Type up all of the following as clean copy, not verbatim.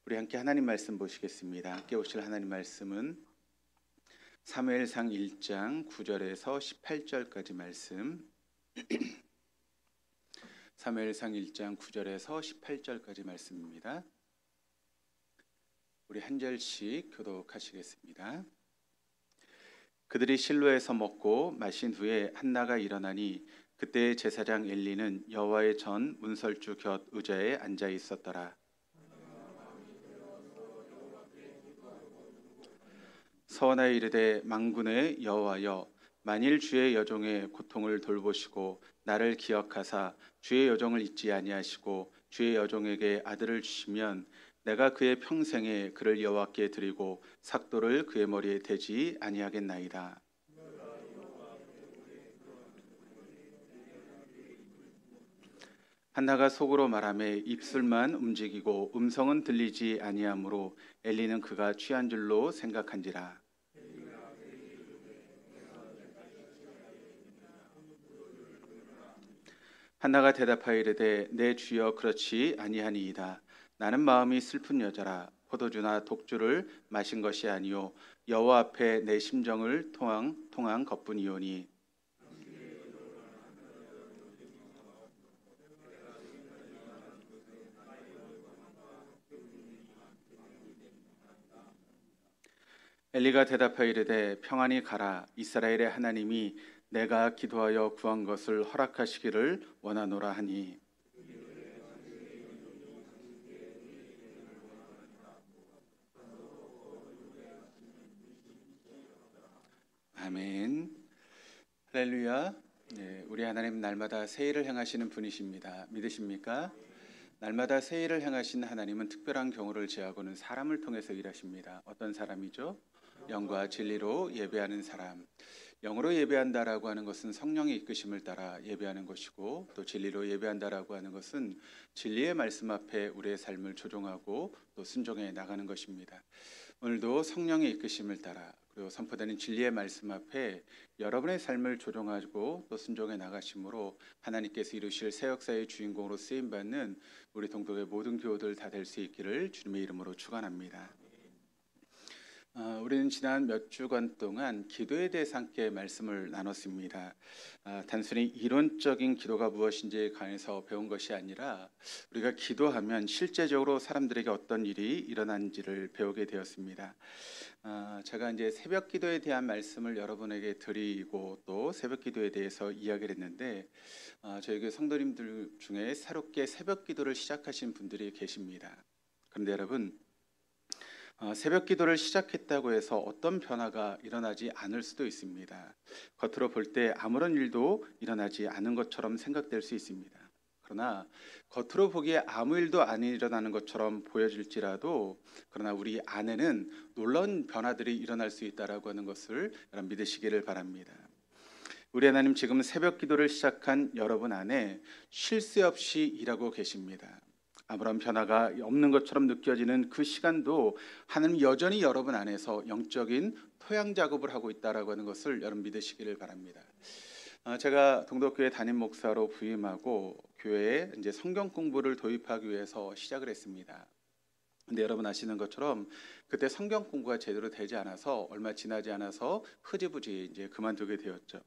우리 함께 하나님 말씀 보시겠습니다. 함께 보실 하나님 말씀은 사무엘상 1장 9절에서 18절까지 말씀. 사무엘상 1장 9절에서 18절까지 말씀입니다. 우리 한 절씩 교독하시겠습니다. 그들이 실로에서 먹고 마신 후에 한나가 일어나니 그때 제사장 엘리는 여호와의 전 문설주 곁 의자에 앉아 있었더라. 서원하여 이르되 만군의 여호와여, 만일 주의 여종의 고통을 돌보시고 나를 기억하사 주의 여종을 잊지 아니하시고 주의 여종에게 아들을 주시면 내가 그의 평생에 그를 여호와께 드리고 삭도를 그의 머리에 대지 아니하겠나이다. 한나가 속으로 말하매 입술만 움직이고 음성은 들리지 아니하므로 엘리는 그가 취한 줄로 생각한지라. 한나가 대답하여 이르되 내 주여 그렇지 아니하니이다. 나는 마음이 슬픈 여자라. 포도주나 독주를 마신 것이 아니요 여호와 앞에 내 심정을 통한 것뿐이오니. 엘리가 대답하여 이르되 평안히 가라. 이스라엘의 하나님이 내가 기도하여 구한 것을 허락하시기를 원하노라 하니. 아멘. 할렐루야. 네, 우리 하나님 날마다 새 일을 행하시는 분이십니다. 믿으십니까? 날마다 새 일을 행하신 하나님은 특별한 경우를 제하고는 사람을 통해서 일하십니다. 어떤 사람이죠? 영과 진리로 예배하는 사람. 영으로 예배한다라고 하는 것은 성령의 이끄심을 따라 예배하는 것이고, 또 진리로 예배한다라고 하는 것은 진리의 말씀 앞에 우리의 삶을 조종하고 또 순종해 나가는 것입니다. 오늘도 성령의 이끄심을 따라 그리고 선포되는 진리의 말씀 앞에 여러분의 삶을 조종하고 또 순종해 나가심으로 하나님께서 이루실 새 역사의 주인공으로 쓰임받는 우리 동독의 모든 교우들 다 될 수 있기를 주님의 이름으로 축원합니다. 우리는 지난 몇 주간 동안 기도에 대해서 함께 말씀을 나눴습니다. 단순히 이론적인 기도가 무엇인지에 관해서 배운 것이 아니라 우리가 기도하면 실제적으로 사람들에게 어떤 일이 일어난지를 배우게 되었습니다. 제가 이제 새벽 기도에 대한 말씀을 여러분에게 드리고 또 새벽 기도에 대해서 이야기를 했는데 저희 교회 성도님들 중에 새롭게 새벽 기도를 시작하신 분들이 계십니다. 그런데 여러분, 새벽 기도를 시작했다고 해서 어떤 변화가 일어나지 않을 수도 있습니다. 겉으로 볼 때 아무런 일도 일어나지 않은 것처럼 생각될 수 있습니다. 그러나 겉으로 보기에 아무 일도 안 일어나는 것처럼 보여질지라도 그러나 우리 안에는 놀라운 변화들이 일어날 수 있다라고 하는 것을 여러분 믿으시기를 바랍니다. 우리 하나님 지금 새벽 기도를 시작한 여러분 안에 쉴 새 없이 일하고 계십니다. 아무런 변화가 없는 것처럼 느껴지는 그 시간도 하나님 여전히 여러분 안에서 영적인 토양 작업을 하고 있다라고 하는 것을 여러분 믿으시기를 바랍니다. 제가 동덕교회 담임 목사로 부임하고 교회에 이제 성경 공부를 도입하기 위해서 시작을 했습니다. 근데 여러분 아시는 것처럼 그때 성경 공부가 제대로 되지 않아서 얼마 지나지 않아서 흐지부지 이제 그만두게 되었죠.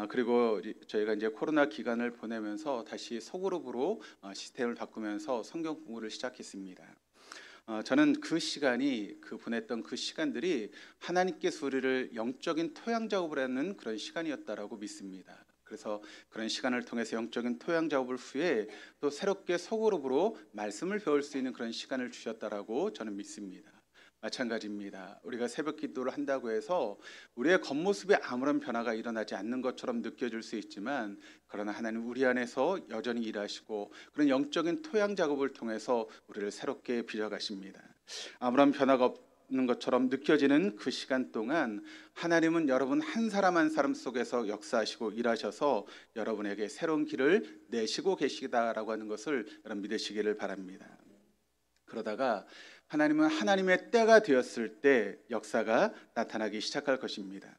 그리고 저희가 이제 코로나 기간을 보내면서 다시 소그룹으로 시스템을 바꾸면서 성경 공부를 시작했습니다. 저는 그 시간이 보냈던 그 시간들이 하나님께서 우리를 영적인 토양 작업을 하는 그런 시간이었다라고 믿습니다. 그래서 그런 시간을 통해서 영적인 토양 작업을 후에 또 새롭게 소그룹으로 말씀을 배울 수 있는 그런 시간을 주셨다라고 저는 믿습니다. 마찬가지입니다. 우리가 새벽 기도를 한다고 해서 우리의 겉모습에 아무런 변화가 일어나지 않는 것처럼 느껴질 수 있지만 그러나 하나님 우리 안에서 여전히 일하시고 그런 영적인 토양 작업을 통해서 우리를 새롭게 빚어가십니다. 아무런 변화가 없는 것처럼 느껴지는 그 시간 동안 하나님은 여러분 한 사람 한 사람 속에서 역사하시고 일하셔서 여러분에게 새로운 길을 내시고 계시다라고 하는 것을 여러분 믿으시기를 바랍니다. 그러다가 하나님은 하나님의 때가 되었을 때 역사가 나타나기 시작할 것입니다.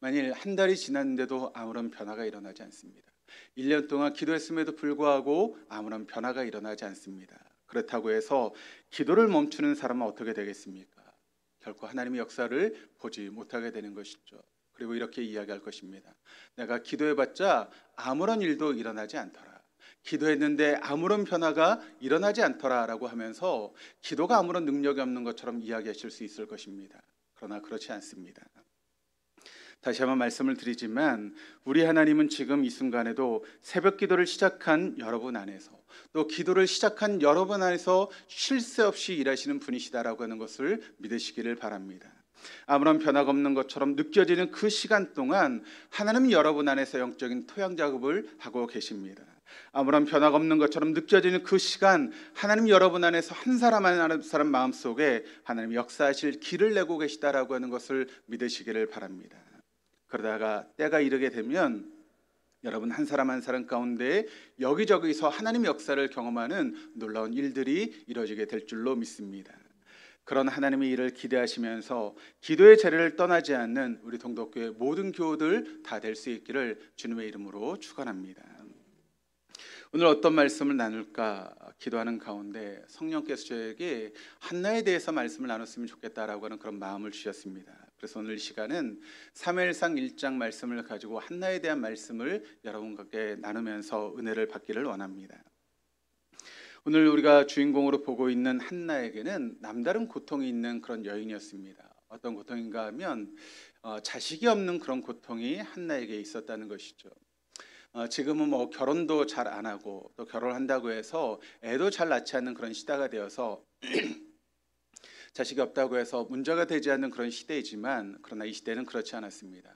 만일 한 달이 지났는데도 아무런 변화가 일어나지 않습니다. 1년 동안 기도했음에도 불구하고 아무런 변화가 일어나지 않습니다. 그렇다고 해서 기도를 멈추는 사람은 어떻게 되겠습니까? 결코 하나님의 역사를 보지 못하게 되는 것이죠. 그리고 이렇게 이야기할 것입니다. 내가 기도해봤자 아무런 일도 일어나지 않더라. 기도했는데 아무런 변화가 일어나지 않더라라고 하면서 기도가 아무런 능력이 없는 것처럼 이야기하실 수 있을 것입니다. 그러나 그렇지 않습니다. 다시 한번 말씀을 드리지만 우리 하나님은 지금 이 순간에도 새벽 기도를 시작한 여러분 안에서 또 기도를 시작한 여러분 안에서 쉴 새 없이 일하시는 분이시다라고 하는 것을 믿으시기를 바랍니다. 아무런 변화가 없는 것처럼 느껴지는 그 시간 동안 하나님은 여러분 안에서 영적인 토양 작업을 하고 계십니다. 아무런 변화가 없는 것처럼 느껴지는 그 시간 하나님 여러분 안에서 한 사람 한 사람 마음속에 하나님 역사하실 길을 내고 계시다라고 하는 것을 믿으시기를 바랍니다. 그러다가 때가 이르게 되면 여러분 한 사람 한 사람 가운데 여기저기서 하나님 역사를 경험하는 놀라운 일들이 이루어지게 될 줄로 믿습니다. 그런 하나님의 일을 기대하시면서 기도의 자리를 떠나지 않는 우리 동덕교회 모든 교우들 다 될 수 있기를 주님의 이름으로 축원합니다. 오늘 어떤 말씀을 나눌까 기도하는 가운데 성령께서 저에게 한나에 대해서 말씀을 나눴으면 좋겠다라고 하는 그런 마음을 주셨습니다. 그래서 오늘 이 시간은 사무엘상 1장 말씀을 가지고 한나에 대한 말씀을 여러분과 함께 나누면서 은혜를 받기를 원합니다. 오늘 우리가 주인공으로 보고 있는 한나에게는 남다른 고통이 있는 그런 여인이었습니다. 어떤 고통인가 하면 자식이 없는 그런 고통이 한나에게 있었다는 것이죠. 지금은 뭐 결혼도 잘 안 하고 또 결혼한다고 해서 애도 잘 낳지 않는 그런 시대가 되어서 자식이 없다고 해서 문제가 되지 않는 그런 시대이지만 그러나 이 시대는 그렇지 않았습니다.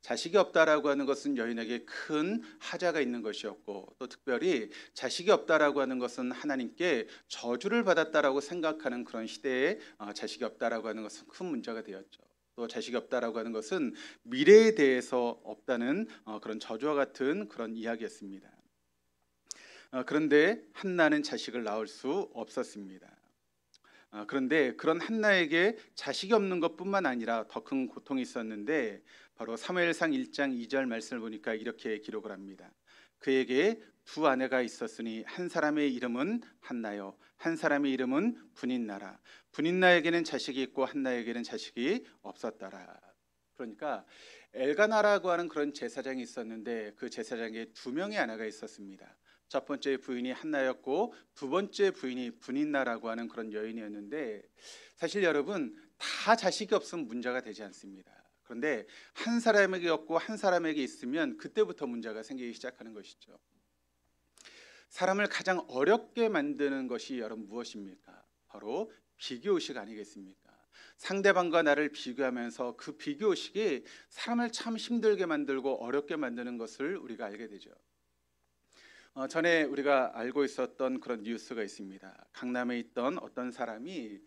자식이 없다라고 하는 것은 여인에게 큰 하자가 있는 것이었고 또 특별히 자식이 없다라고 하는 것은 하나님께 저주를 받았다라고 생각하는 그런 시대에 자식이 없다라고 하는 것은 큰 문제가 되었죠. 또 자식이 없다라고 하는 것은 미래에 대해서 없다는 그런 저주와 같은 그런 이야기였습니다. 그런데 한나는 자식을 낳을 수 없었습니다. 그런데 그런 한나에게 자식이 없는 것뿐만 아니라 더 큰 고통이 있었는데 바로 사무엘상 1장 2절 말씀을 보니까 이렇게 기록을 합니다. 그에게 두 아내가 있었으니 한 사람의 이름은 한나요 한 사람의 이름은 분인나라. 분인나에게는 자식이 있고 한나에게는 자식이 없었더라. 그러니까 엘가나라고 하는 그런 제사장이 있었는데 그 제사장에 두 명의 아내가 있었습니다. 첫 번째 부인이 한나였고 두 번째 부인이 분인나라고 하는 그런 여인이었는데 사실 여러분 다 자식이 없으면 문제가 되지 않습니다. 그런데 한 사람에게 없고 한 사람에게 있으면 그때부터 문제가 생기기 시작하는 것이죠. 사람을 가장 어렵게 만드는 것이 여러분 무엇입니까? 바로 비교의식 아니겠습니까? 상대방과 나를 비교하면서 그 비교의식이 사람을 참 힘들게 만들고 어렵게 만드는 것을 우리가 알게 되죠. 전에 우리가 알고 있었던 그런 뉴스가 있습니다. 강남에 있던 어떤 사람이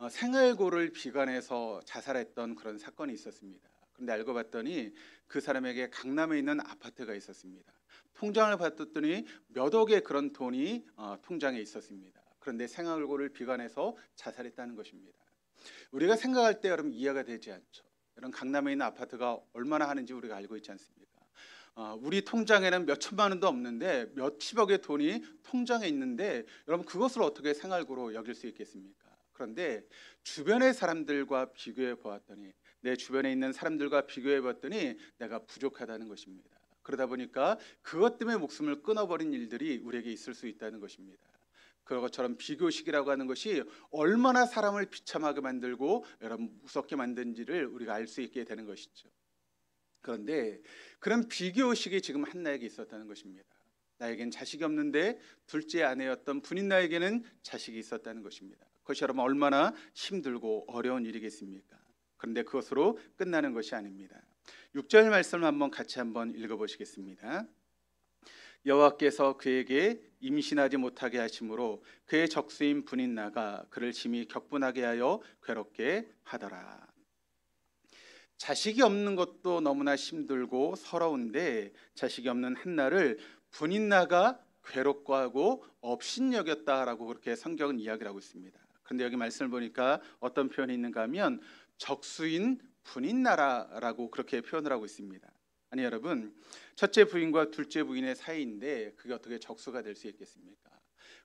생활고를 비관해서 자살했던 그런 사건이 있었습니다. 그런데 알고 봤더니 그 사람에게 강남에 있는 아파트가 있었습니다. 통장을 봤더니 몇 억의 그런 돈이 통장에 있었습니다. 그런데 생활고를 비관해서 자살했다는 것입니다. 우리가 생각할 때 여러분 이해가 되지 않죠. 이런 강남에 있는 아파트가 얼마나 하는지 우리가 알고 있지 않습니까? 우리 통장에는 몇 천만 원도 없는데 몇십억의 돈이 통장에 있는데 여러분 그것을 어떻게 생활고로 여길 수 있겠습니까? 그런데 주변의 사람들과 비교해 보았더니 내 주변에 있는 사람들과 비교해 봤더니 내가 부족하다는 것입니다. 그러다 보니까 그것 때문에 목숨을 끊어버린 일들이 우리에게 있을 수 있다는 것입니다. 그런 것처럼 비교식이라고 하는 것이 얼마나 사람을 비참하게 만들고 여러분 무섭게 만든지를 우리가 알 수 있게 되는 것이죠. 그런데 그런 비교의식이 지금 한나에게 있었다는 것입니다. 나에겐 자식이 없는데 둘째 아내였던 분인나에게는 자식이 있었다는 것입니다. 그것이 여러분 얼마나 힘들고 어려운 일이겠습니까? 그런데 그것으로 끝나는 것이 아닙니다. 6절 말씀을 같이 한번 읽어보시겠습니다. 여호와께서 그에게 임신하지 못하게 하심으로 그의 적수인 분인나가 그를 심히 격분하게 하여 괴롭게 하더라. 자식이 없는 것도 너무나 힘들고 서러운데 자식이 없는 한나를 분인나가 괴롭고 하고 업신여겼다라고 그렇게 성경은 이야기를 하고 있습니다. 그런데 여기 말씀을 보니까 어떤 표현이 있는가 하면 적수인 분인나라라고 그렇게 표현을 하고 있습니다. 아니 여러분 첫째 부인과 둘째 부인의 사이인데 그게 어떻게 적수가 될 수 있겠습니까?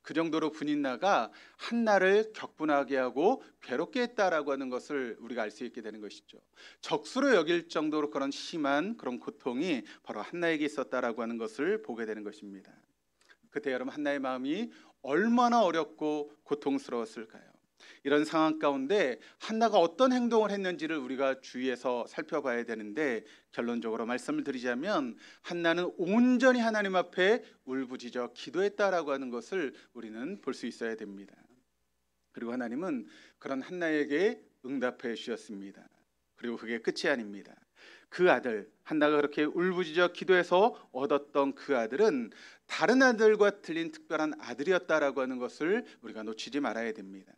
그 정도로 분인나가 한나를 격분하게 하고 괴롭게 했다라고 하는 것을 우리가 알 수 있게 되는 것이죠. 적수로 여길 정도로 그런 심한 그런 고통이 바로 한나에게 있었다라고 하는 것을 보게 되는 것입니다. 그때 여러분 한나의 마음이 얼마나 어렵고 고통스러웠을까요? 이런 상황 가운데 한나가 어떤 행동을 했는지를 우리가 주의해서 살펴봐야 되는데, 결론적으로 말씀을 드리자면 한나는 온전히 하나님 앞에 울부짖어 기도했다라고 하는 것을 우리는 볼 수 있어야 됩니다. 그리고 하나님은 그런 한나에게 응답해 주셨습니다. 그리고 그게 끝이 아닙니다. 그 아들, 한나가 그렇게 울부짖어 기도해서 얻었던 그 아들은 다른 아들과 틀린 특별한 아들이었다라고 하는 것을 우리가 놓치지 말아야 됩니다.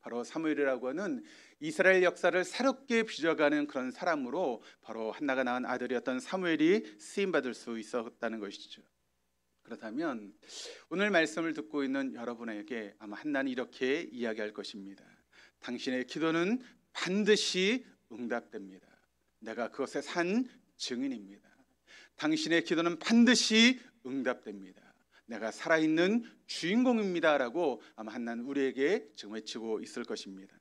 바로 사무엘이라고 하는 이스라엘 역사를 새롭게 빚어가는 그런 사람으로 바로 한나가 낳은 아들이었던 사무엘이 쓰임받을 수 있었다는 것이죠. 그렇다면 오늘 말씀을 듣고 있는 여러분에게 아마 한나는 이렇게 이야기할 것입니다. 당신의 기도는 반드시 응답됩니다. 내가 그것에 산 증인입니다. 당신의 기도는 반드시 응답됩니다. 내가 살아있는 주인공입니다 라고 아마 한나는 우리에게 지금 외치고 있을 것입니다.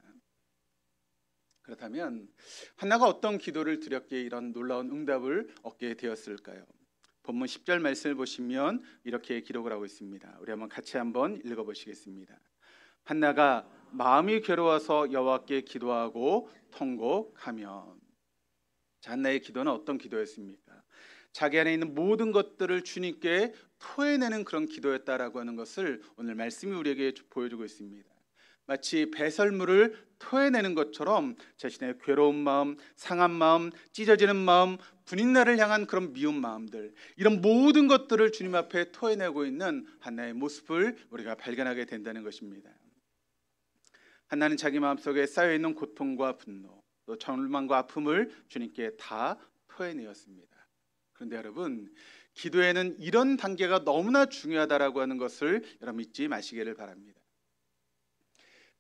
그렇다면 한나가 어떤 기도를 드렸기에 이런 놀라운 응답을 얻게 되었을까요? 본문 10절 말씀을 보시면 이렇게 기록을 하고 있습니다. 우리 같이 한번 읽어보시겠습니다. 한나가 마음이 괴로워서 여호와께 기도하고 통곡하면. 자, 한나의 기도는 어떤 기도였습니까? 자기 안에 있는 모든 것들을 주님께 토해내는 그런 기도였다라고 하는 것을 오늘 말씀이 우리에게 보여주고 있습니다. 마치 배설물을 토해내는 것처럼 자신의 괴로운 마음, 상한 마음, 찢어지는 마음, 분인나를 향한 그런 미운 마음들, 이런 모든 것들을 주님 앞에 토해내고 있는 한나의 모습을 우리가 발견하게 된다는 것입니다. 한나는 자기 마음속에 쌓여있는 고통과 분노, 또 절망과 아픔을 주님께 다 토해내었습니다. 그런데 여러분, 기도에는 이런 단계가 너무나 중요하다라고 하는 것을 여러분 잊지 마시기를 바랍니다.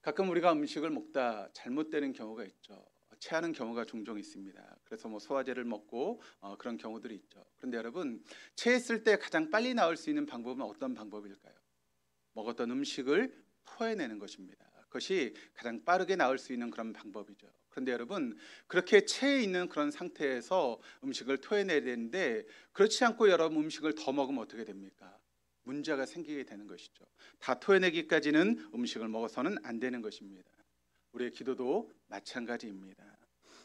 가끔 우리가 음식을 먹다 잘못되는 경우가 있죠. 체하는 경우가 종종 있습니다. 그래서 소화제를 먹고 그런 경우들이 있죠. 그런데 여러분, 체했을 때 가장 빨리 나을 수 있는 방법은 어떤 방법일까요? 먹었던 음식을 토해내는 것입니다. 그것이 가장 빠르게 나을 수 있는 그런 방법이죠. 그런데 여러분, 그렇게 체해 있는 그런 상태에서 음식을 토해내야 되는데, 그렇지 않고 여러분 음식을 더 먹으면 어떻게 됩니까? 문제가 생기게 되는 것이죠. 다 토해내기까지는 음식을 먹어서는 안 되는 것입니다. 우리의 기도도 마찬가지입니다.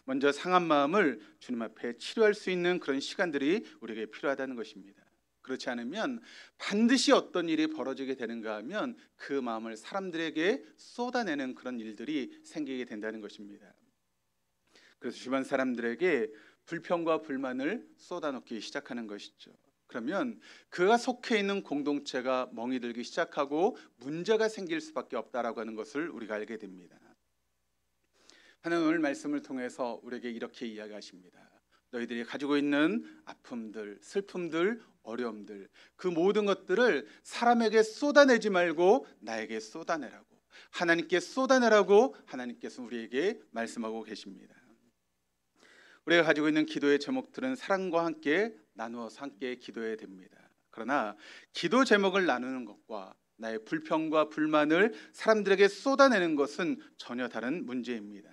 먼저 상한 마음을 주님 앞에 치료할 수 있는 그런 시간들이 우리에게 필요하다는 것입니다. 그렇지 않으면 반드시 어떤 일이 벌어지게 되는가 하면 그 마음을 사람들에게 쏟아내는 그런 일들이 생기게 된다는 것입니다. 그래서 주변 사람들에게 불평과 불만을 쏟아놓기 시작하는 것이죠. 그러면 그가 속해 있는 공동체가 멍이 들기 시작하고 문제가 생길 수밖에 없다라고 하는 것을 우리가 알게 됩니다. 하나님 오늘 말씀을 통해서 우리에게 이렇게 이야기하십니다. 너희들이 가지고 있는 아픔들, 슬픔들, 어려움들, 그 모든 것들을 사람에게 쏟아내지 말고 나에게 쏟아내라고, 하나님께 쏟아내라고 하나님께서 우리에게 말씀하고 계십니다. 우리가 가지고 있는 기도의 제목들은 사랑과 함께 나누어서 함께 기도해야 됩니다. 그러나 기도 제목을 나누는 것과 나의 불평과 불만을 사람들에게 쏟아내는 것은 전혀 다른 문제입니다.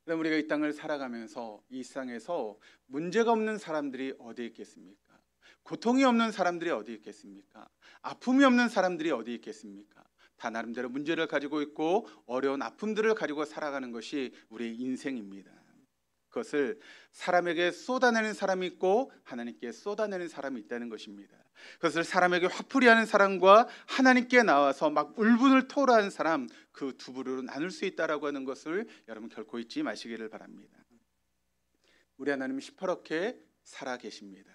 그럼 우리가 이 땅을 살아가면서 이 세상에서 문제가 없는 사람들이 어디 있겠습니까? 고통이 없는 사람들이 어디 있겠습니까? 아픔이 없는 사람들이 어디 있겠습니까? 다 나름대로 문제를 가지고 있고 어려운 아픔들을 가지고 살아가는 것이 우리의 인생입니다. 그것을 사람에게 쏟아내는 사람이 있고 하나님께 쏟아내는 사람이 있다는 것입니다. 그것을 사람에게 화풀이하는 사람과 하나님께 나와서 막 울분을 토로하는 사람, 그 두 부류로 나눌 수 있다라고 하는 것을 여러분 결코 잊지 마시기를 바랍니다. 우리 하나님은 시퍼렇게 살아계십니다.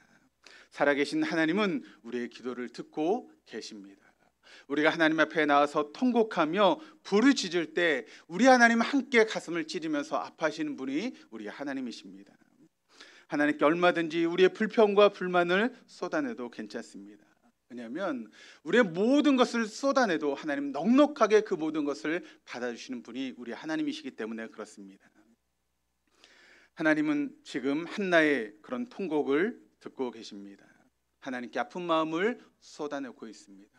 살아계신 하나님은 우리의 기도를 듣고 계십니다. 우리가 하나님 앞에 나와서 통곡하며 부르짖을 때 우리 하나님 함께 가슴을 찢으면서 아파하시는 분이 우리 하나님이십니다. 하나님께 얼마든지 우리의 불평과 불만을 쏟아내도 괜찮습니다. 왜냐하면 우리의 모든 것을 쏟아내도 하나님 넉넉하게 그 모든 것을 받아주시는 분이 우리 하나님이시기 때문에 그렇습니다. 하나님은 지금 한나의 그런 통곡을 듣고 계십니다. 하나님께 아픈 마음을 쏟아내고 있습니다.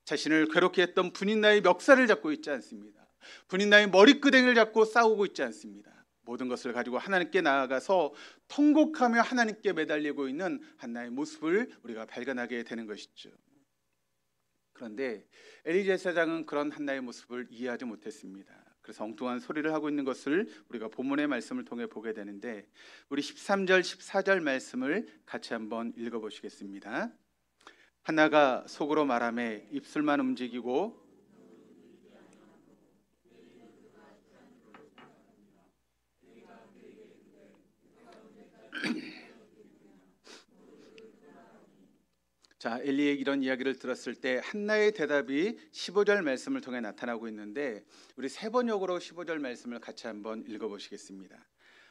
자신을 괴롭게 했던 분인나의 멱살을 잡고 있지 않습니다. 분인나의 머리끄댕이를 잡고 싸우고 있지 않습니다. 모든 것을 가지고 하나님께 나아가서 통곡하며 하나님께 매달리고 있는 한나의 모습을 우리가 발견하게 되는 것이죠. 그런데 엘리 제사장은 그런 한나의 모습을 이해하지 못했습니다. 그래서 엉뚱한 소리를 하고 있는 것을 우리가 본문의 말씀을 통해 보게 되는데, 우리 13절 14절 말씀을 같이 한번 읽어보시겠습니다. 한나가 속으로 말하며 입술만 움직이고 자, 엘리의 이런 이야기를 들었을 때 한나의 대답이 15절 말씀을 통해 나타나고 있는데, 우리 세 번역으로 15절 말씀을 같이 한번 읽어보시겠습니다.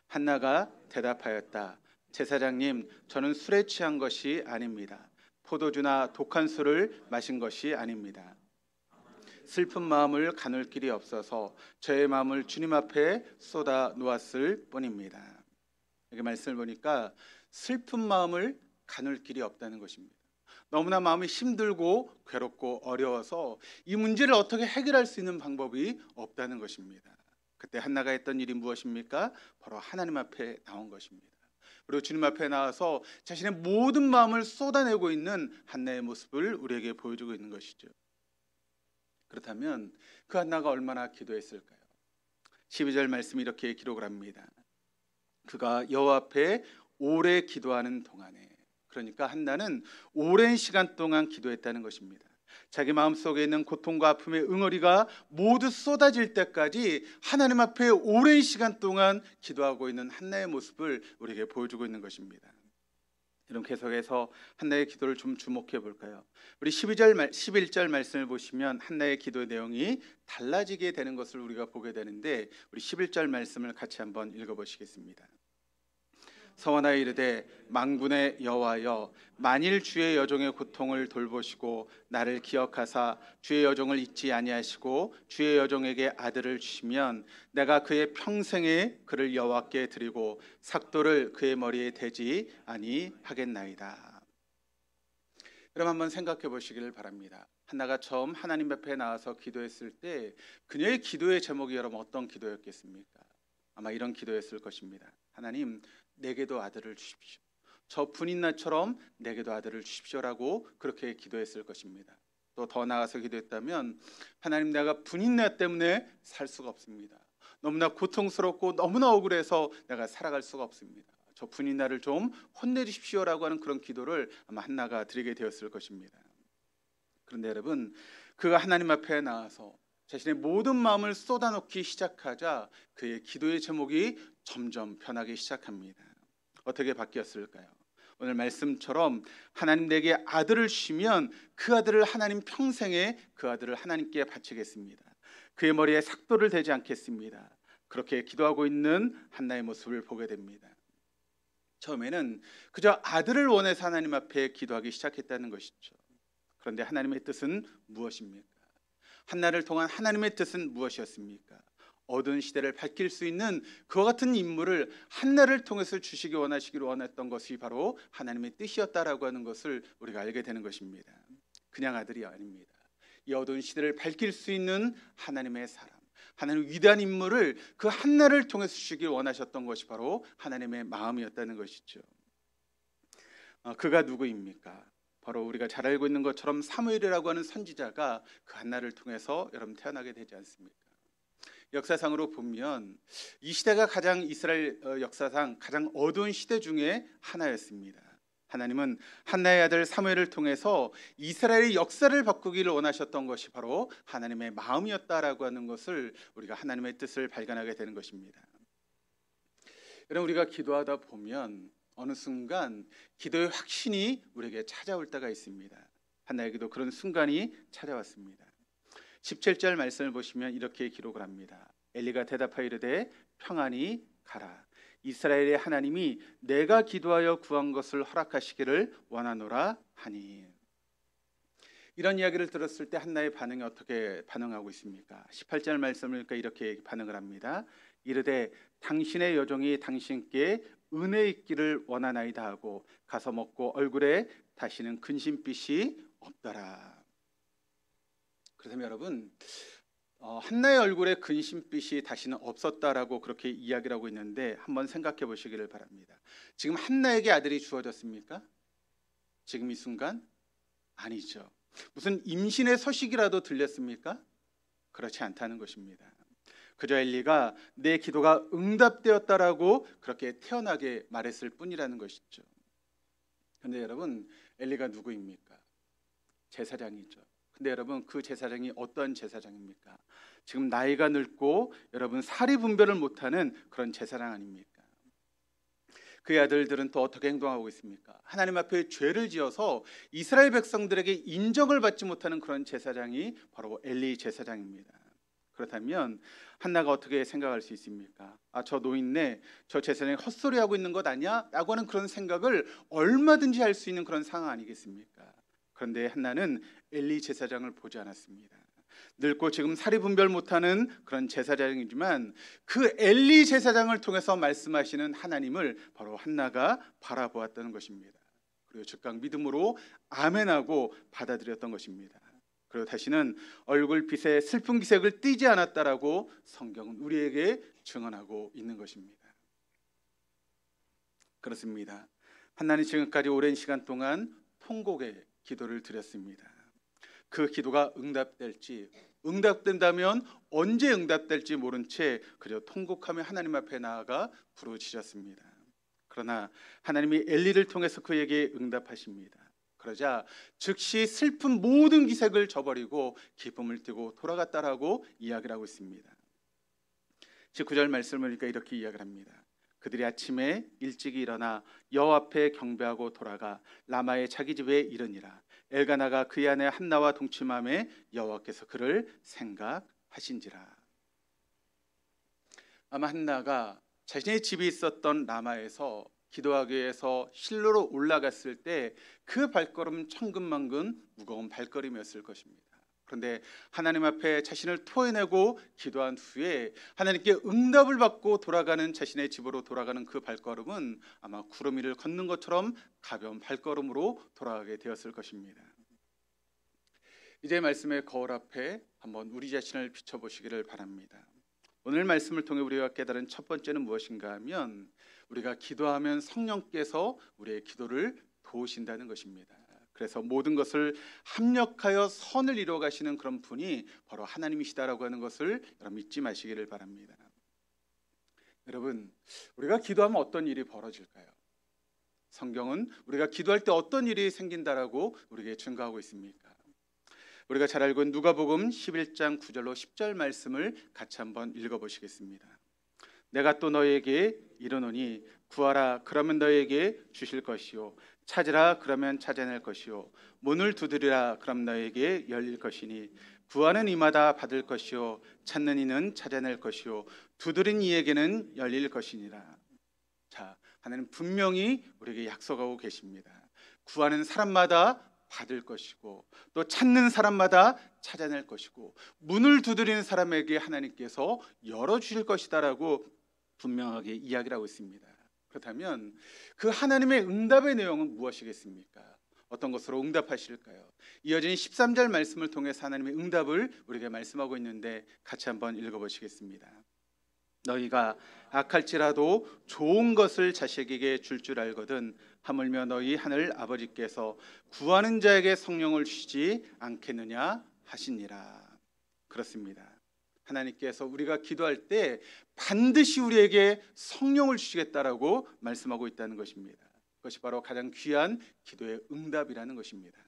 한나가 대답하였다. 제사장님, 저는 술에 취한 것이 아닙니다. 포도주나 독한 술을 마신 것이 아닙니다. 슬픈 마음을 가눌 길이 없어서 저의 마음을 주님 앞에 쏟아 놓았을 뿐입니다. 여기 말씀을 보니까 슬픈 마음을 가눌 길이 없다는 것입니다. 너무나 마음이 힘들고 괴롭고 어려워서 이 문제를 어떻게 해결할 수 있는 방법이 없다는 것입니다. 그때 한나가 했던 일이 무엇입니까? 바로 하나님 앞에 나온 것입니다. 그리고 주님 앞에 나와서 자신의 모든 마음을 쏟아내고 있는 한나의 모습을 우리에게 보여주고 있는 것이죠. 그렇다면 그 한나가 얼마나 기도했을까요? 12절 말씀이 이렇게 기록을 합니다. 그가 여호와 앞에 오래 기도하는 동안에, 그러니까 한나는 오랜 시간 동안 기도했다는 것입니다. 자기 마음속에 있는 고통과 아픔의 응어리가 모두 쏟아질 때까지 하나님 앞에 오랜 시간 동안 기도하고 있는 한나의 모습을 우리에게 보여주고 있는 것입니다. 여러분, 계속해서 한나의 기도를 좀 주목해 볼까요? 우리 11절 말씀을 보시면 한나의 기도 내용이 달라지게 되는 것을 우리가 보게 되는데, 우리 11절 말씀을 같이 한번 읽어보시겠습니다. 서원하여 이르되 만군의 여호와여, 만일 주의 여종의 고통을 돌보시고 나를 기억하사 주의 여종을 잊지 아니하시고 주의 여종에게 아들을 주시면 내가 그의 평생에 그를 여호와께 드리고 삭도를 그의 머리에 대지 아니하겠나이다. 그럼 한번 생각해 보시기를 바랍니다. 한나가 처음 하나님 앞에 나와서 기도했을 때 그녀의 기도의 제목이 여러분 어떤 기도였겠습니까? 아마 이런 기도였을 것입니다. 하나님, 내게도 아들을 주십시오. 저 분인나처럼 내게도 아들을 주십시오라고 그렇게 기도했을 것입니다. 또 더 나아가서 기도했다면, 하나님, 내가 분인나 때문에 살 수가 없습니다. 너무나 고통스럽고 너무나 억울해서 내가 살아갈 수가 없습니다. 저 분인나를 좀 혼내주십시오라고 하는 그런 기도를 아마 한나가 드리게 되었을 것입니다. 그런데 여러분, 그가 하나님 앞에 나와서 자신의 모든 마음을 쏟아놓기 시작하자 그의 기도의 제목이 점점 변하기 시작합니다. 어떻게 바뀌었을까요? 오늘 말씀처럼 하나님 내게 아들을 주시면 그 아들을 하나님 평생에 그 아들을 하나님께 바치겠습니다. 그의 머리에 삭도를 대지 않겠습니다. 그렇게 기도하고 있는 한나의 모습을 보게 됩니다. 처음에는 그저 아들을 원해서 하나님 앞에 기도하기 시작했다는 것이죠. 그런데 하나님의 뜻은 무엇입니까? 한나를 통한 하나님의 뜻은 무엇이었습니까? 어두운 시대를 밝힐 수 있는 그와 같은 인물을 한나를 통해서 주시기 원하시기를 원했던 것이 바로 하나님의 뜻이었다라고 하는 것을 우리가 알게 되는 것입니다. 그냥 아들이 아닙니다. 이 어두운 시대를 밝힐 수 있는 하나님의 사람, 하나님 위대한 인물을 그 한나를 통해서 주시길 원하셨던 것이 바로 하나님의 마음이었다는 것이죠. 그가 누구입니까? 바로 우리가 잘 알고 있는 것처럼 사무엘이라고 하는 선지자가 그 한나를 통해서 여러분 태어나게 되지 않습니까? 역사상으로 보면 이 시대가 가장 이스라엘 역사상 가장 어두운 시대 중에 하나였습니다. 하나님은 한나의 아들 사무엘을 통해서 이스라엘의 역사를 바꾸기를 원하셨던 것이 바로 하나님의 마음이었다라고 하는 것을 우리가 하나님의 뜻을 발견하게 되는 것입니다. 여러분, 우리가 기도하다 보면 어느 순간 기도의 확신이 우리에게 찾아올 때가 있습니다. 한나에게도 그런 순간이 찾아왔습니다. 17절 말씀을 보시면 이렇게 기록을 합니다. 엘리가 대답하여 이르되 평안히 가라. 이스라엘의 하나님이 내가 기도하여 구한 것을 허락하시기를 원하노라 하니. 이런 이야기를 들었을 때 한나의 반응이 어떻게 반응하고 있습니까? 18절 말씀을 이렇게 반응을 합니다. 이르되 당신의 여종이 당신께 은혜 있기를 원하나이다 하고 가서 먹고 얼굴에 다시는 근심빛이 없더라. 그렇다면 여러분, 한나의 얼굴에 근심빛이 다시는 없었다라고 그렇게 이야기를 하고 있는데 한번 생각해 보시기를 바랍니다. 지금 한나에게 아들이 주어졌습니까? 지금 이 순간? 아니죠. 무슨 임신의 소식이라도 들렸습니까? 그렇지 않다는 것입니다. 그저 엘리가 내 기도가 응답되었다라고 그렇게 태연하게 말했을 뿐이라는 것이죠. 그런데 여러분, 엘리가 누구입니까? 제사장이죠. 근데 여러분, 그 제사장이 어떤 제사장입니까? 지금 나이가 늙고 여러분 사리 분별을 못하는 그런 제사장 아닙니까? 그의 아들들은 또 어떻게 행동하고 있습니까? 하나님 앞에 죄를 지어서 이스라엘 백성들에게 인정을 받지 못하는 그런 제사장이 바로 엘리 제사장입니다. 그렇다면 한나가 어떻게 생각할 수 있습니까? 저 노인네, 저 제사장이 헛소리하고 있는 것 아니야? 라고 하는 그런 생각을 얼마든지 할 수 있는 그런 상황 아니겠습니까? 그런데 한나는 엘리 제사장을 보지 않았습니다. 늙고 지금 사리 분별 못하는 그런 제사장이지만 그 엘리 제사장을 통해서 말씀하시는 하나님을 바로 한나가 바라보았다는 것입니다. 그리고 즉각 믿음으로 아멘하고 받아들였던 것입니다. 그리고 다시는 얼굴빛에 슬픈 기색을 띠지 않았다라고 성경은 우리에게 증언하고 있는 것입니다. 그렇습니다. 한나는 지금까지 오랜 시간 동안 통곡의 기도를 드렸습니다. 그 기도가 응답된다면 언제 응답될지 모른 채 그저 통곡하며 하나님 앞에 나아가 부르짖었습니다. 그러나 하나님이 엘리를 통해서 그에게 응답하십니다. 그러자 즉시 슬픈 모든 기색을 저버리고 기쁨을 띠고 돌아갔다라고 이야기를 하고 있습니다. 19절 말씀을 보니까 이렇게 이야기를 합니다. 그들이 아침에 일찍이 일어나 여호와 앞에 경배하고 돌아가 라마의 자기 집에 이르니라. 엘가나가 그의 아내 한나와 동침함에 여호와께서 그를 생각하신지라. 아마 한나가 자신의 집이 있었던 라마에서 기도하기 위해서 실로로 올라갔을 때 그 발걸음 천근만근 무거운 발걸음이었을 것입니다. 그런데 하나님 앞에 자신을 토해내고 기도한 후에 하나님께 응답을 받고 돌아가는 자신의 집으로 돌아가는 그 발걸음은 아마 구름 위를 걷는 것처럼 가벼운 발걸음으로 돌아가게 되었을 것입니다. 이제 말씀의 거울 앞에 한번 우리 자신을 비춰보시기를 바랍니다. 오늘 말씀을 통해 우리가 깨달은 첫 번째는 무엇인가 하면 우리가 기도하면 성령께서 우리의 기도를 도우신다는 것입니다. 그래서 모든 것을 합력하여 선을 이루어 가시는 그런 분이 바로 하나님이시다라고 하는 것을 여러분 잊지 마시기를 바랍니다. 여러분, 우리가 기도하면 어떤 일이 벌어질까요? 성경은 우리가 기도할 때 어떤 일이 생긴다라고 우리에게 증거하고 있습니까? 우리가 잘 알고 있는 누가복음 11장 9절로 10절 말씀을 같이 한번 읽어보시겠습니다. 내가 또 너희에게 이르노니 구하라 그러면 너희에게 주실 것이요 찾으라 그러면 찾아낼 것이요 문을 두드리라 그럼 너희에게 열릴 것이니 구하는 이마다 받을 것이요 찾는 이는 찾아낼 것이요 두드린 이에게는 열릴 것이니라. 자, 하나님 분명히 우리에게 약속하고 계십니다. 구하는 사람마다 받을 것이고 또 찾는 사람마다 찾아낼 것이고 문을 두드리는 사람에게 하나님께서 열어주실 것이다라고 분명하게 이야기를 하고 있습니다. 그렇다면 그 하나님의 응답의 내용은 무엇이겠습니까? 어떤 것으로 응답하실까요? 이어진 13절 말씀을 통해서 하나님의 응답을 우리에게 말씀하고 있는데 같이 한번 읽어보시겠습니다. 너희가 악할지라도 좋은 것을 자식에게 줄 알거든 하물며 너희 하늘 아버지께서 구하는 자에게 성령을 주시지 않겠느냐 하시니라. 그렇습니다. 하나님께서 우리가 기도할 때 반드시 우리에게 성령을 주시겠다라고 말씀하고 있다는 것입니다. 그것이 바로 가장 귀한 기도의 응답이라는 것입니다.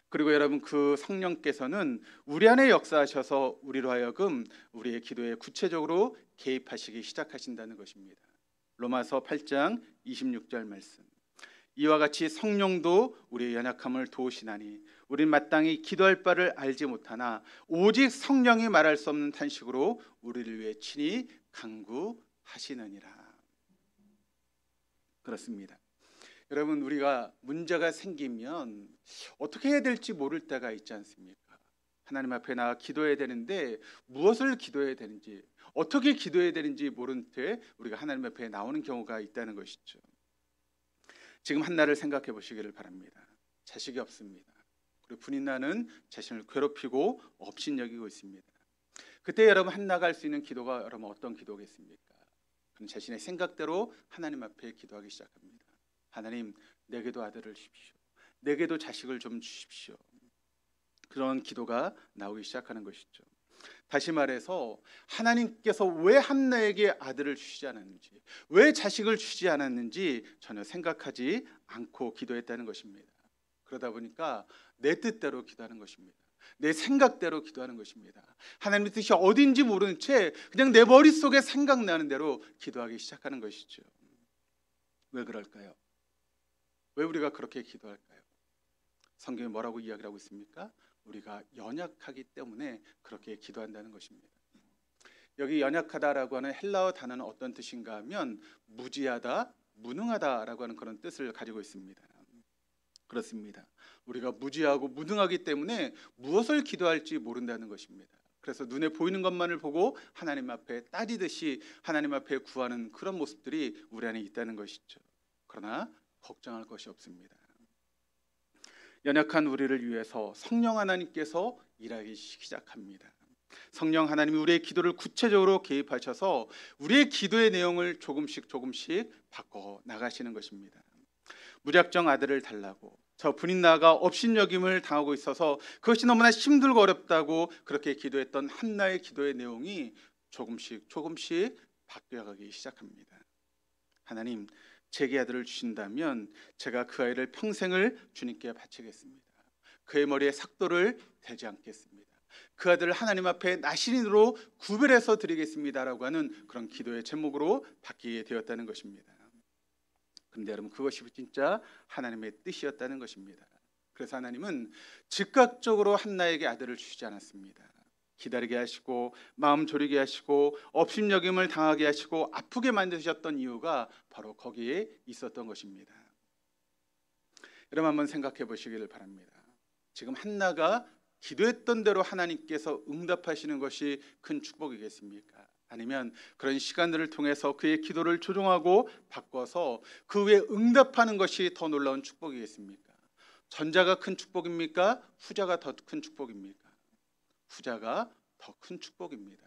그리고 여러분 그 성령께서는 우리 안에 역사하셔서 우리로 하여금 우리의 기도에 구체적으로 개입하시기 시작하신다는 것입니다. 로마서 8장 26절 말씀. 이와 같이 성령도 우리의 연약함을 도우시나니 우린 마땅히 기도할 바를 알지 못하나 오직 성령이 말할 수 없는 탄식으로 우리를 위해 친히 간구하시느니라. 그렇습니다. 여러분 우리가 문제가 생기면 어떻게 해야 될지 모를 때가 있지 않습니까? 하나님 앞에 나가 기도해야 되는데 무엇을 기도해야 되는지 어떻게 기도해야 되는지 모른 채 우리가 하나님 앞에 나오는 경우가 있다는 것이죠. 지금 한나를 생각해 보시기를 바랍니다. 자식이 없습니다. 그리고 분인나는 자신을 괴롭히고 업신여기고 있습니다. 그때 여러분 한나가 할 수 있는 기도가 여러분 어떤 기도겠습니까? 그는 자신의 생각대로 하나님 앞에 기도하기 시작합니다. 하나님, 내게도 아들을 주십시오. 내게도 자식을 좀 주십시오. 그런 기도가 나오기 시작하는 것이죠. 다시 말해서 하나님께서 왜 한나에게 아들을 주시지 않았는지, 왜 자식을 주시지 않았는지 전혀 생각하지 않고 기도했다는 것입니다. 그러다 보니까 내 뜻대로 기도하는 것입니다. 내 생각대로 기도하는 것입니다. 하나님의 뜻이 어딘지 모르는 채 그냥 내 머릿속에 생각나는 대로 기도하기 시작하는 것이죠. 왜 그럴까요? 왜 우리가 그렇게 기도할까요? 성경이 뭐라고 이야기를 하고 있습니까? 우리가 연약하기 때문에 그렇게 기도한다는 것입니다. 여기 연약하다라고 하는 헬라어 단어는 어떤 뜻인가 하면 무지하다, 무능하다라고 하는 그런 뜻을 가지고 있습니다. 그렇습니다. 우리가 무지하고 무능하기 때문에 무엇을 기도할지 모른다는 것입니다. 그래서 눈에 보이는 것만을 보고 하나님 앞에 따지듯이 하나님 앞에 구하는 그런 모습들이 우리 안에 있다는 것이죠. 그러나 걱정할 것이 없습니다. 연약한 우리를 위해서 성령 하나님께서 일하기 시작합니다. 성령 하나님이 우리의 기도를 구체적으로 개입하셔서 우리의 기도의 내용을 조금씩 바꿔 나가시는 것입니다. 무작정 아들을 달라고, 저 분인나가 업신여김을 당하고 있어서 그것이 너무나 힘들고 어렵다고 그렇게 기도했던 한나의 기도의 내용이 조금씩 바뀌어가기 시작합니다. 하나님, 제게 아들을 주신다면 제가 그 아이를 평생을 주님께 바치겠습니다. 그의 머리에 삭도를 대지 않겠습니다. 그 아들을 하나님 앞에 나신인으로 구별해서 드리겠습니다라고 하는 그런 기도의 제목으로 바뀌게 되었다는 것입니다. 그런데 여러분, 그것이 진짜 하나님의 뜻이었다는 것입니다. 그래서 하나님은 즉각적으로 한나에게 아들을 주시지 않았습니다. 기다리게 하시고 마음 졸이게 하시고 업신여김을 당하게 하시고 아프게 만드셨던 이유가 바로 거기에 있었던 것입니다. 여러분, 한번 생각해 보시기를 바랍니다. 지금 한나가 기도했던 대로 하나님께서 응답하시는 것이 큰 축복이겠습니까? 아니면 그런 시간들을 통해서 그의 기도를 조정하고 바꿔서 그 후에 응답하는 것이 더 놀라운 축복이겠습니까? 전자가 큰 축복입니까? 후자가 더 큰 축복입니까? 후자가 더 큰 축복입니다.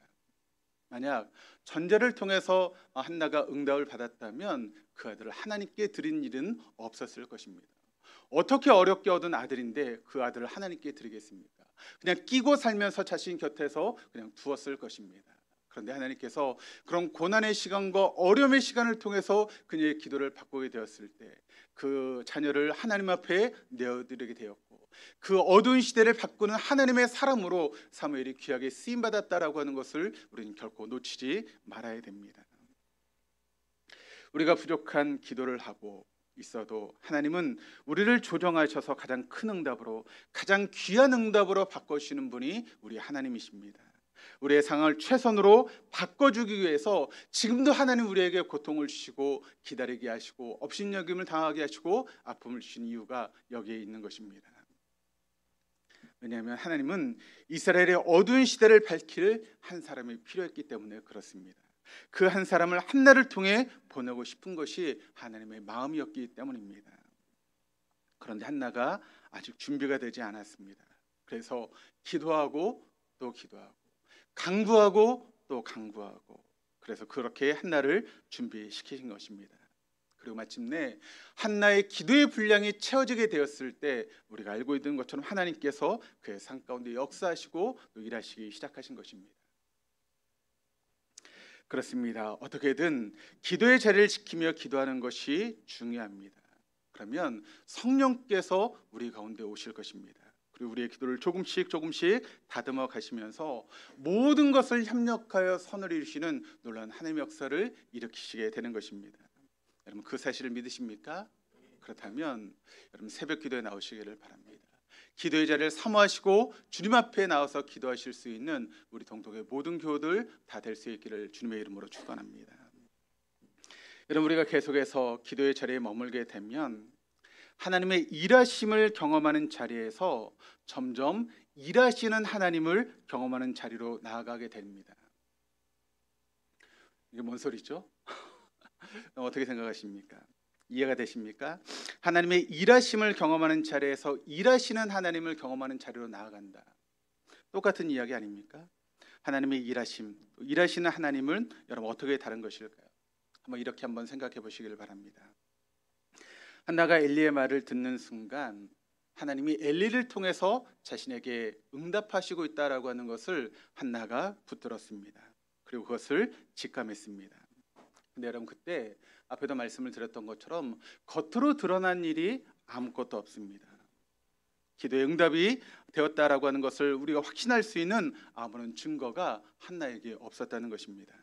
만약 전자를 통해서 한나가 응답을 받았다면 그 아들을 하나님께 드린 일은 없었을 것입니다. 어떻게 어렵게 얻은 아들인데 그 아들을 하나님께 드리겠습니까? 그냥 끼고 살면서 자신 곁에서 그냥 두었을 것입니다. 그런데 하나님께서 그런 고난의 시간과 어려움의 시간을 통해서 그녀의 기도를 바꾸게 되었을 때 그 자녀를 하나님 앞에 내어드리게 되었고, 그 어두운 시대를 바꾸는 하나님의 사람으로 사무엘이 귀하게 쓰임받았다라고 하는 것을 우리는 결코 놓치지 말아야 됩니다. 우리가 부족한 기도를 하고 있어도 하나님은 우리를 조정하셔서 가장 큰 응답으로, 가장 귀한 응답으로 바꿔주시는 분이 우리 하나님이십니다. 우리의 상황을 최선으로 바꿔주기 위해서 지금도 하나님 우리에게 고통을 주시고 기다리게 하시고 업신여김을 당하게 하시고 아픔을 주신 이유가 여기에 있는 것입니다. 왜냐하면 하나님은 이스라엘의 어두운 시대를 밝힐 한 사람이 필요했기 때문에 그렇습니다. 그 한 사람을 한나를 통해 보내고 싶은 것이 하나님의 마음이었기 때문입니다. 그런데 한나가 아직 준비가 되지 않았습니다. 그래서 기도하고 또 기도하고 강구하고 또 강구하고, 그래서 그렇게 한나를 준비시키신 것입니다. 그리고 마침내 한나의 기도의 분량이 채워지게 되었을 때 우리가 알고 있는 것처럼 하나님께서 그의 삶 가운데 역사하시고 또 일하시기 시작하신 것입니다. 그렇습니다. 어떻게든 기도의 자리를 지키며 기도하는 것이 중요합니다. 그러면 성령께서 우리 가운데 오실 것입니다. 그리고 우리의 기도를 조금씩 다듬어 가시면서 모든 것을 협력하여 선을 이루시는 놀라운 하나님의 역사를 일으키시게 되는 것입니다. 여러분, 그 사실을 믿으십니까? 그렇다면 여러분, 새벽 기도에 나오시기를 바랍니다. 기도의 자리를 사모하시고 주님 앞에 나와서 기도하실 수 있는 우리 동독의 모든 교우들 다 될 수 있기를 주님의 이름으로 축원합니다. 여러분, 우리가 계속해서 기도의 자리에 머물게 되면 하나님의 일하심을 경험하는 자리에서 점점 일하시는 하나님을 경험하는 자리로 나아가게 됩니다. 이게 뭔 소리죠? 어떻게 생각하십니까? 이해가 되십니까? 하나님의 일하심을 경험하는 자리에서 일하시는 하나님을 경험하는 자리로 나아간다. 똑같은 이야기 아닙니까? 하나님의 일하심, 일하시는 하나님은 여러분 어떻게 다른 것일까요? 이렇게 한번 생각해 보시길 바랍니다. 한나가 엘리의 말을 듣는 순간 하나님이 엘리를 통해서 자신에게 응답하시고 있다라고 하는 것을 한나가 붙들었습니다. 그리고 그것을 직감했습니다. 근데 여러분 그때 앞에도 말씀을 드렸던 것처럼 겉으로 드러난 일이 아무것도 없습니다. 기도의 응답이 되었다라고 하는 것을 우리가 확신할 수 있는 아무런 증거가 한나에게 없었다는 것입니다.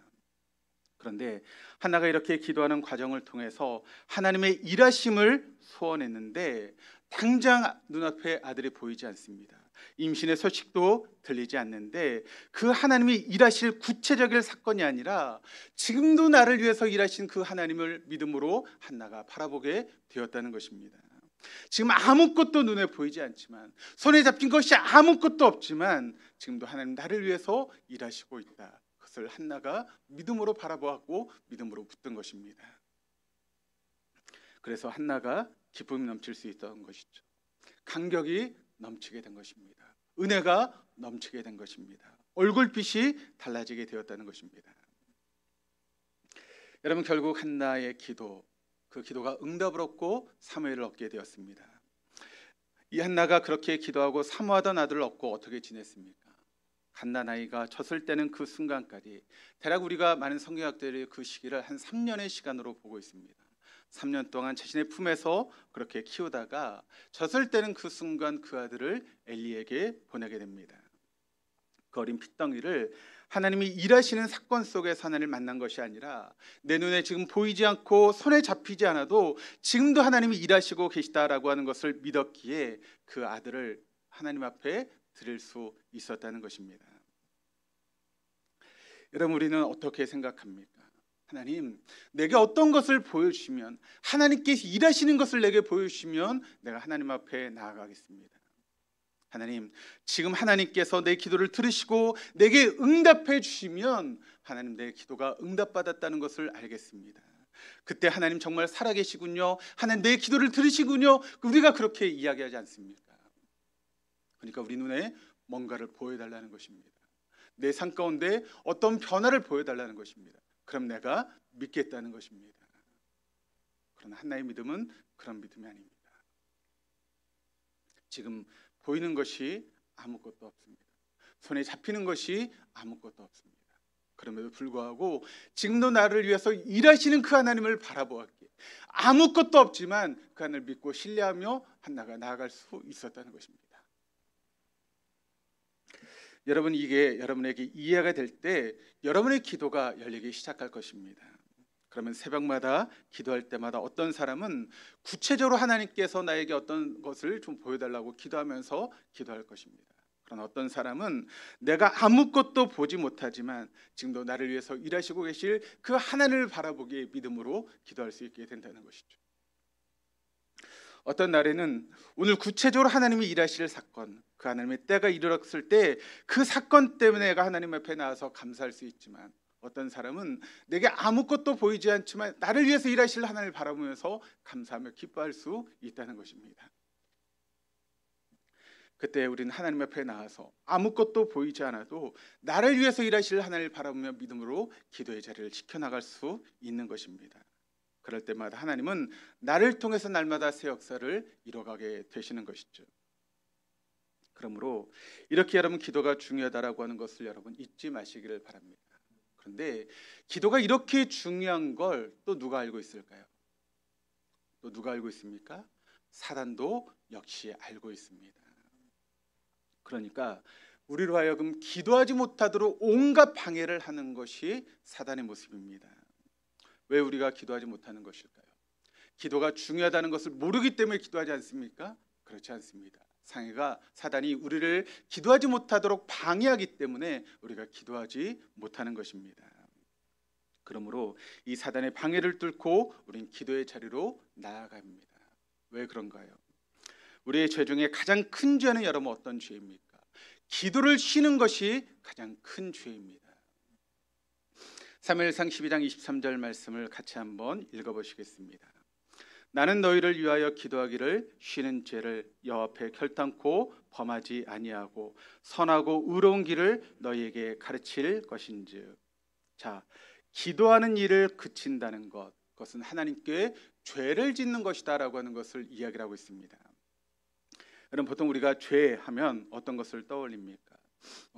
그런데 한나가 이렇게 기도하는 과정을 통해서 하나님의 일하심을 소원했는데 당장 눈앞에 아들이 보이지 않습니다. 임신의 소식도 들리지 않는데 그 하나님이 일하실 구체적인 사건이 아니라 지금도 나를 위해서 일하신 그 하나님을 믿음으로 한나가 바라보게 되었다는 것입니다. 지금 아무것도 눈에 보이지 않지만, 손에 잡힌 것이 아무것도 없지만 지금도 하나님 나를 위해서 일하시고 있다. 그것을 한나가 믿음으로 바라보았고 믿음으로 붙든 것입니다. 그래서 한나가 기쁨이 넘칠 수 있었던 것이죠. 감격이 넘치게 된 것입니다. 은혜가 넘치게 된 것입니다. 얼굴빛이 달라지게 되었다는 것입니다. 여러분 결국 한나의 기도, 그 기도가 응답을 얻고 사무엘을 얻게 되었습니다. 이 한나가 그렇게 기도하고 사모하던 아들을 얻고 어떻게 지냈습니까? 한나 나이가 졌을 때는 그 순간까지 대략 우리가 많은 성경학들이 그 시기를 한 3년의 시간으로 보고 있습니다. 3년 동안 자신의 품에서 그렇게 키우다가 졌을 때는 그 순간 그 아들을 엘리에게 보내게 됩니다. 그 어린 핏덩이를 하나님이 일하시는 사건 속에서 하나님을 만난 것이 아니라 내 눈에 지금 보이지 않고 손에 잡히지 않아도 지금도 하나님이 일하시고 계시다라고 하는 것을 믿었기에 그 아들을 하나님 앞에 드릴 수 있었다는 것입니다. 여러분 우리는 어떻게 생각합니까? 하나님 내게 어떤 것을 보여주시면, 하나님께서 일하시는 것을 내게 보여주시면 내가 하나님 앞에 나아가겠습니다. 하나님 지금 하나님께서 내 기도를 들으시고 내게 응답해 주시면 하나님 내 기도가 응답받았다는 것을 알겠습니다. 그때 하나님 정말 살아계시군요, 하나님 내 기도를 들으시군요, 우리가 그렇게 이야기하지 않습니까? 그러니까 우리 눈에 뭔가를 보여달라는 것입니다. 내 삶 가운데 어떤 변화를 보여달라는 것입니다. 그럼 내가 믿겠다는 것입니다. 그러나 한나의 믿음은 그런 믿음이 아닙니다. 지금 보이는 것이 아무것도 없습니다. 손에 잡히는 것이 아무것도 없습니다. 그럼에도 불구하고 지금도 나를 위해서 일하시는 그 하나님을 바라보았기에 아무것도 없지만 그 하나님을 믿고 신뢰하며 한나가 나아갈 수 있었다는 것입니다. 여러분 이게 여러분에게 이해가 될 때 여러분의 기도가 열리기 시작할 것입니다. 그러면 새벽마다 기도할 때마다 어떤 사람은 구체적으로 하나님께서 나에게 어떤 것을 좀 보여달라고 기도하면서 기도할 것입니다. 그러나 어떤 사람은 내가 아무것도 보지 못하지만 지금도 나를 위해서 일하시고 계실 그 하나님을 바라보기에 믿음으로 기도할 수 있게 된다는 것이죠. 어떤 날에는 오늘 구체적으로 하나님이 일하실 사건, 그 하나님의 때가 이르렀을 때 그 사건 때문에 내가 하나님 앞에 나와서 감사할 수 있지만, 어떤 사람은 내게 아무것도 보이지 않지만 나를 위해서 일하실 하나님을 바라보면서 감사하며 기뻐할 수 있다는 것입니다. 그때 우리는 하나님 앞에 나와서 아무것도 보이지 않아도 나를 위해서 일하실 하나님을 바라보며 믿음으로 기도의 자리를 지켜나갈 수 있는 것입니다. 그럴 때마다 하나님은 나를 통해서 날마다 새 역사를 이뤄가게 되시는 것이죠. 그러므로 이렇게 여러분 기도가 중요하다라고 하는 것을 여러분 잊지 마시기를 바랍니다. 그런데 기도가 이렇게 중요한 걸 또 누가 알고 있을까요? 또 누가 알고 있습니까? 사단도 역시 알고 있습니다. 그러니까 우리로 하여금 기도하지 못하도록 온갖 방해를 하는 것이 사단의 모습입니다. 왜 우리가 기도하지 못하는 것일까요? 기도가 중요하다는 것을 모르기 때문에 기도하지 않습니까? 그렇지 않습니다. 사단이 우리를 기도하지 못하도록 방해하기 때문에 우리가 기도하지 못하는 것입니다. 그러므로 이 사단의 방해를 뚫고 우리는 기도의 자리로 나아갑니다. 왜 그런가요? 우리의 죄 중에 가장 큰 죄는 여러분 어떤 죄입니까? 기도를 쉬는 것이 가장 큰 죄입니다. 사무엘상 12장 23절 말씀을 같이 한번 읽어보시겠습니다. 나는 너희를 위하여 기도하기를 쉬는 죄를 여호와 앞에 결단코 범하지 아니하고 선하고 의로운 길을 너희에게 가르칠 것인즉. 자, 기도하는 일을 그친다는 것, 그것은 하나님께 죄를 짓는 것이다라고 하는 것을 이야기를 하고 있습니다. 여러분, 보통 우리가 죄하면 어떤 것을 떠올립니까?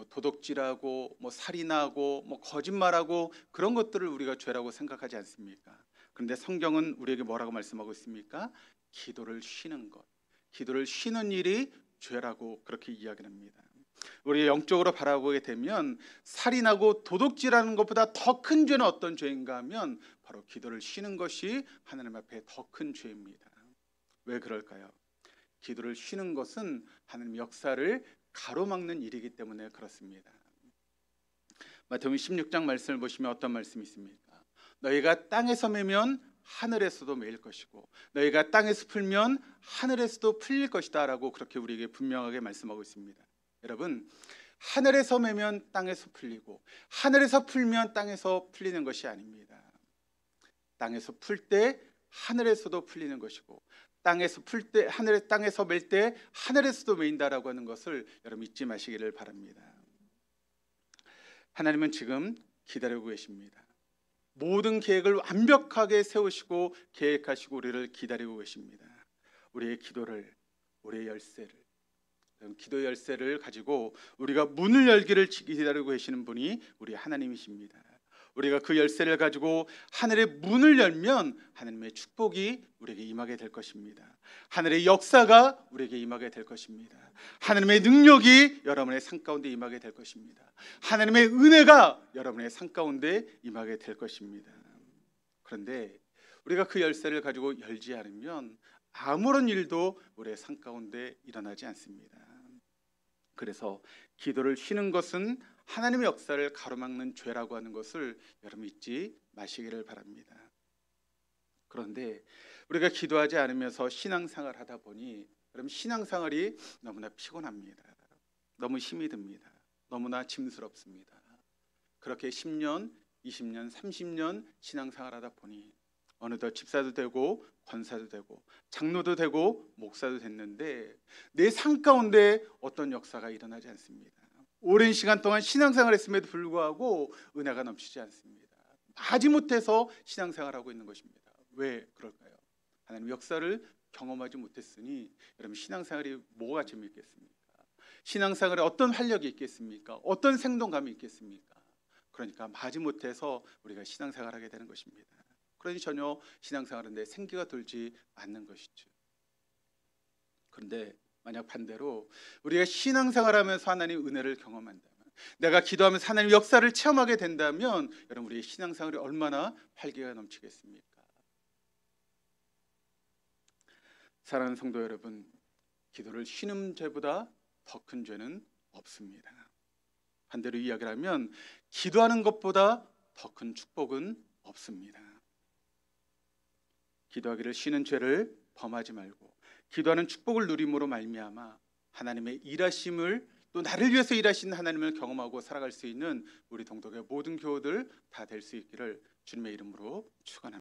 도둑질하고 살인하고 거짓말하고 그런 것들을 우리가 죄라고 생각하지 않습니까? 그런데 성경은 우리에게 뭐라고 말씀하고 있습니까? 기도를 쉬는 것, 기도를 쉬는 일이 죄라고 그렇게 이야기합니다. 우리 영적으로 바라보게 되면 살인하고 도둑질하는 것보다 더 큰 죄는 어떤 죄인가 하면 바로 기도를 쉬는 것이 하나님 앞에 더 큰 죄입니다. 왜 그럴까요? 기도를 쉬는 것은 하나님 역사를 가로막는 일이기 때문에 그렇습니다. 마태복음 16장 말씀을 보시면 어떤 말씀이 있습니까? 너희가 땅에서 매면 하늘에서도 매일 것이고 너희가 땅에서 풀면 하늘에서도 풀릴 것이다 라고 그렇게 우리에게 분명하게 말씀하고 있습니다. 여러분, 하늘에서 매면 땅에서 풀리고 하늘에서 풀면 땅에서 풀리는 것이 아닙니다. 땅에서 풀 때 하늘에서도 풀리는 것이고 땅에서 풀 때 땅에서 맬 때 하늘에서도 매인다라고 하는 것을 여러분 잊지 마시기를 바랍니다. 하나님은 지금 기다리고 계십니다. 모든 계획을 완벽하게 세우시고 계획하시고 우리를 기다리고 계십니다. 우리의 기도를, 우리의 열쇠를, 기도 열쇠를 가지고 우리가 문을 열기를 기다리고 계시는 분이 우리 하나님이십니다. 우리가 그 열쇠를 가지고 하늘의 문을 열면 하나님의 축복이 우리에게 임하게 될 것입니다. 하늘의 역사가 우리에게 임하게 될 것입니다. 하나님의 능력이 여러분의 삶 가운데 임하게 될 것입니다. 하나님의 은혜가 여러분의 삶 가운데 임하게 될 것입니다. 그런데 우리가 그 열쇠를 가지고 열지 않으면 아무런 일도 우리의 삶 가운데 일어나지 않습니다. 그래서 기도를 쉬는 것은 하나님의 역사를 가로막는 죄라고 하는 것을 여러분 잊지 마시기를 바랍니다. 그런데 우리가 기도하지 않으면서 신앙생활을 하다 보니 여러분 신앙생활이 너무나 피곤합니다. 너무 힘이 듭니다. 너무나 짐스럽습니다. 그렇게 10년, 20년, 30년 신앙생활을 하다 보니 어느덧 집사도 되고 권사도 되고 장로도 되고 목사도 됐는데 내 삶 가운데 어떤 역사가 일어나지 않습니다. 오랜 시간 동안 신앙생활을 했음에도 불구하고 은혜가 넘치지 않습니다. 마지못해서 신앙생활하고 있는 것입니다. 왜 그럴까요? 하나님 역사를 경험하지 못했으니 여러분 신앙생활이 뭐가 재미있겠습니까? 신앙생활에 어떤 활력이 있겠습니까? 어떤 생동감이 있겠습니까? 그러니까 마지못해서 우리가 신앙생활하게 되는 것입니다. 그러니 전혀 신앙생활인데 생기가 돌지 않는 것이죠. 그런데 만약 반대로 우리가 신앙생활하면서 하나님의 은혜를 경험한다면, 내가 기도하면서 하나님의 역사를 체험하게 된다면 여러분 우리의 신앙생활이 얼마나 활기가 넘치겠습니까? 사랑하는 성도 여러분, 기도를 쉬는 죄보다 더 큰 죄는 없습니다. 반대로 이야기를 하면 기도하는 것보다 더 큰 축복은 없습니다. 기도하기를 쉬는 죄를 범하지 말고 기도하는 축복을 누림으로 말미암아 하나님의 일하심을 또 나를 위해서 일하시는 하나님을 경험하고 살아갈 수 있는 우리 동독의 모든 교우들 다 될 수 있기를 주님의 이름으로 축원합니다.